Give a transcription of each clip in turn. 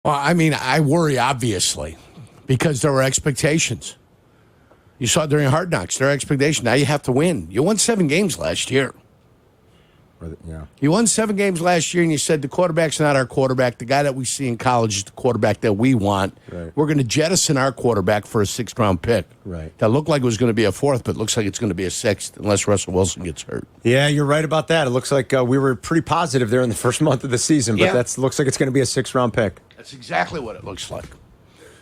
Well, I mean, I worry, obviously, because there were expectations. You saw during Hard Knocks, there are expectations. Now you have to win. You won 7 games last year. Yeah. You won 7 games last year, and you said the quarterback's not our quarterback. The guy that we see in college is the quarterback that we want. Right. We're going to jettison our quarterback for a 6th-round pick. Right. That looked like it was going to be a 4th, but looks like it's going to be a 6th unless Russell Wilson gets hurt. Yeah, you're right about that. It looks like we were pretty positive there in the first month of the season, but that looks like it's going to be a 6th-round pick. That's exactly what it looks like.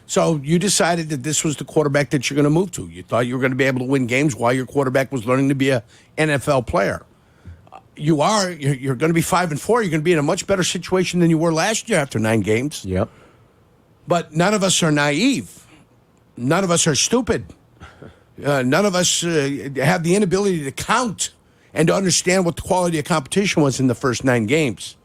So you decided that this was the quarterback that you're going to move to. You thought you were going to be able to win games while your quarterback was learning to be an NFL player. You're going to be 5-4. You're going to be in a much better situation than you were last year after 9 games. Yep. But none of us are naive. None of us are stupid. None of us have the inability to count and to understand what the quality of competition was in the first 9 games.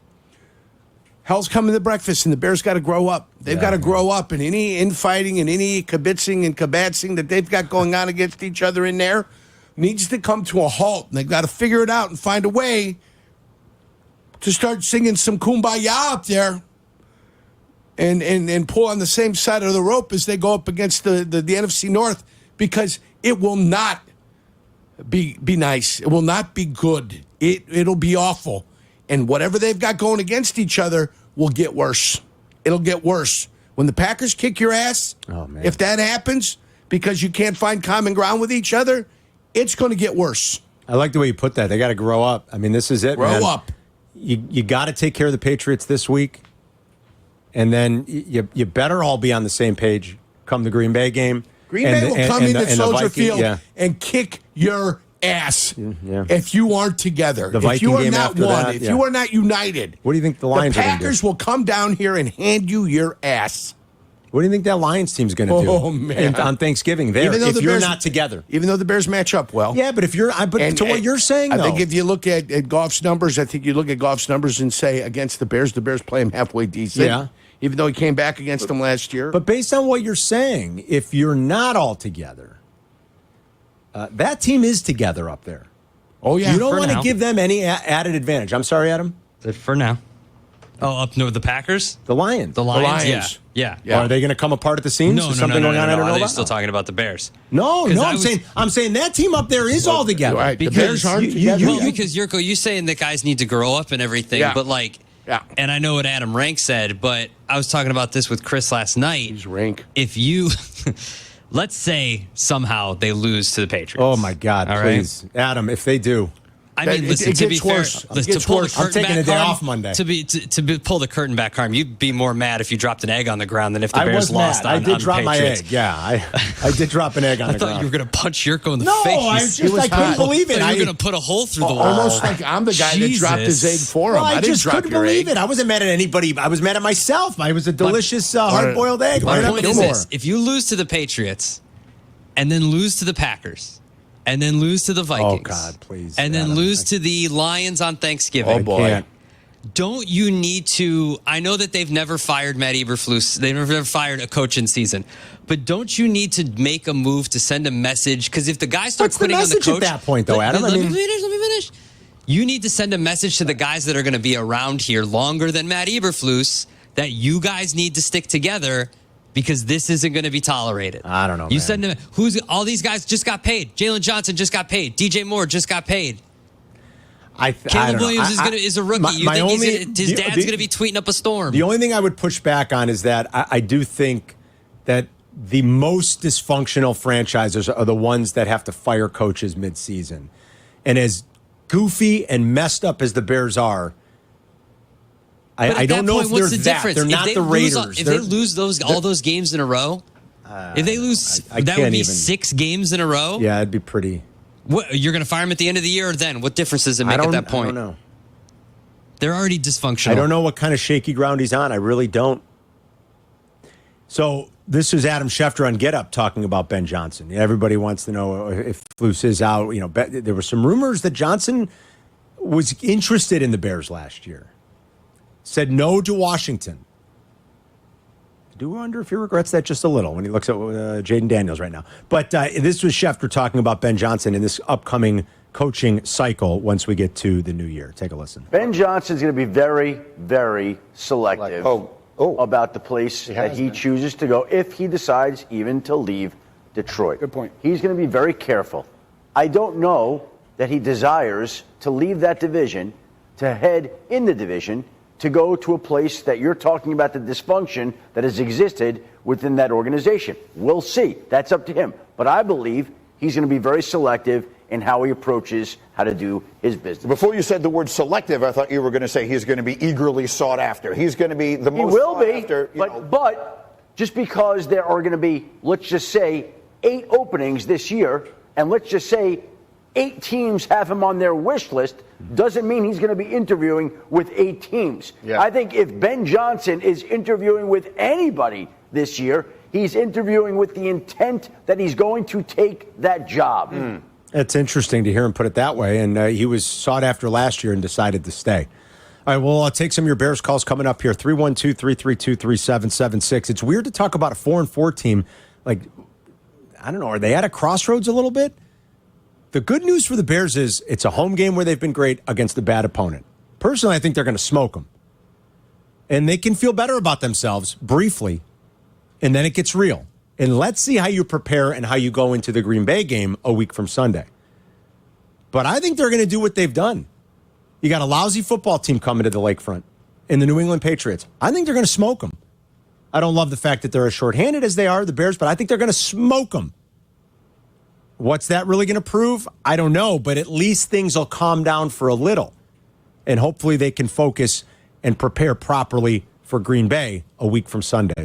Hell's coming to breakfast, and the Bears got to grow up. They've got to grow up, and any infighting and any kibitzing and kabatzing that they've got going on against each other in there needs to come to a halt, and they've got to figure it out and find a way to start singing some kumbaya up there and pull on the same side of the rope as they go up against the NFC North, because it will not be nice. It will not be good. It'll be awful. And whatever they've got going against each other will get worse. It'll get worse. When the Packers kick your ass, if that happens because you can't find common ground with each other, it's going to get worse. I like the way you put that. They got to grow up. I mean, this is it, man. Grow up. You got to take care of the Patriots this week, and then you better all be on the same page come the Green Bay game. Green Bay will come into Soldier Field and kick your ass if you aren't together. If you are not one, if you are not united. What do you think the Lions are going to do? The Packers will come down here and hand you your ass. What do you think that Lions team's going to do on Thanksgiving if you're not together? Even though the Bears match up well. Yeah, but if you're to what you're saying, I think if you look at Goff's numbers, I think you look at Goff's numbers and say against the Bears play him halfway decent. Yeah. Even though he came back against them last year. But based on what you're saying, if you're not all together, that team is together up there. Oh, yeah. You don't want to give them any added advantage. I'm sorry, Adam? For now. Oh, up north, the Packers? The Lions. The Lions. Yeah. Are they going to come apart at the seams? No. Something going on? I don't know Are they about? still talking about the Bears? No. I'm saying that team up there is all together. Right. Because the Bears aren't together. Because Jurko, you saying that guys need to grow up and everything, but and I know what Adam Rank said, but I was talking about this with Chris last night. He's Rank. If you, let's say somehow they lose to the Patriots. Oh my God! All please, right? Adam. If they do. I mean, listen, to be fair, I'm taking a day off Monday. To pull the curtain back, Carm, you'd be more mad if you dropped an egg on the ground than if the Bears lost. I did drop my egg. Yeah, I did drop an egg on the ground. I thought you were going to punch Jurko in the face. I couldn't believe it. You were going to put a hole through the wall. Almost like I'm the guy that dropped his egg for him. I didn't just drop couldn't your believe egg. it. I wasn't mad at anybody. I was mad at myself. It was a delicious hard-boiled egg. My point is this: if you lose to the Patriots, and then lose to the Packers, and then lose to the Vikings. Oh, God, please. And then lose to the Lions on Thanksgiving. Oh, boy. Don't you need to... I know that they've never fired Matt Eberflus. They've never fired a coach in season. But don't you need to make a move to send a message? Because if the guys start quitting on the coach... at that point, though, Adam? Let me finish. You need to send a message to the guys that are going to be around here longer than Matt Eberflus that you guys need to stick together because this isn't going to be tolerated. I don't know. You send them. All these guys just got paid. Jalen Johnson just got paid. DJ Moore just got paid. Caleb Williams is a rookie. You think his dad's going to be tweeting up a storm? The only thing I would push back on is that I do think that the most dysfunctional franchises are the ones that have to fire coaches midseason. And as goofy and messed up as the Bears are, I don't know if they're that. They're not the Raiders. If they lose all those games in a row, if they lose, that would be 6 games in a row. Yeah, it'd be pretty. What, you're going to fire him at the end of the year, or then? What difference does it make at that point? I don't know. They're already dysfunctional. I don't know what kind of shaky ground he's on. I really don't. So this is Adam Schefter on Get Up talking about Ben Johnson. Everybody wants to know if Flus is out. There were some rumors that Johnson was interested in the Bears last year. Said no to Washington. I do wonder if he regrets that just a little when he looks at Jaden Daniels right now. But this was Schefter talking about Ben Johnson in this upcoming coaching cycle once we get to the new year. Take a listen. Ben Johnson's going to be very, very selective. about the place that he chooses to go if he decides even to leave Detroit. Good point. He's going to be very careful. I don't know that he desires to leave that division, to head in the division, to go to a place that you're talking about the dysfunction that has existed within that organization. We'll see. That's up to him. But I believe he's going to be very selective in how he approaches how to do his business. Before you said the word selective, I thought you were going to say he's going to be eagerly sought after. He's going to be the most sought after. But just because there are going to be, let's just say, 8 openings this year, and let's just say 8 teams have him on their wish list, doesn't mean he's going to be interviewing with 8 teams. Yeah. I think if Ben Johnson is interviewing with anybody this year, he's interviewing with the intent that he's going to take that job. It's interesting to hear him put it that way, and he was sought after last year and decided to stay. All right, well, I'll take some of your Bears calls coming up here, 312-332-3776. It's weird to talk about a 4-4 team. Like, I don't know, are they at a crossroads a little bit? The good news for the Bears is it's a home game where they've been great against a bad opponent. Personally, I think they're going to smoke them. And they can feel better about themselves briefly, and then it gets real. And let's see how you prepare and how you go into the Green Bay game a week from Sunday. But I think they're going to do what they've done. You got a lousy football team coming to the Lakefront in the New England Patriots. I think they're going to smoke them. I don't love the fact that they're as shorthanded as they are, the Bears, but I think they're going to smoke them. What's that really going to prove? I don't know, but at least things will calm down for a little. And hopefully they can focus and prepare properly for Green Bay a week from Sunday.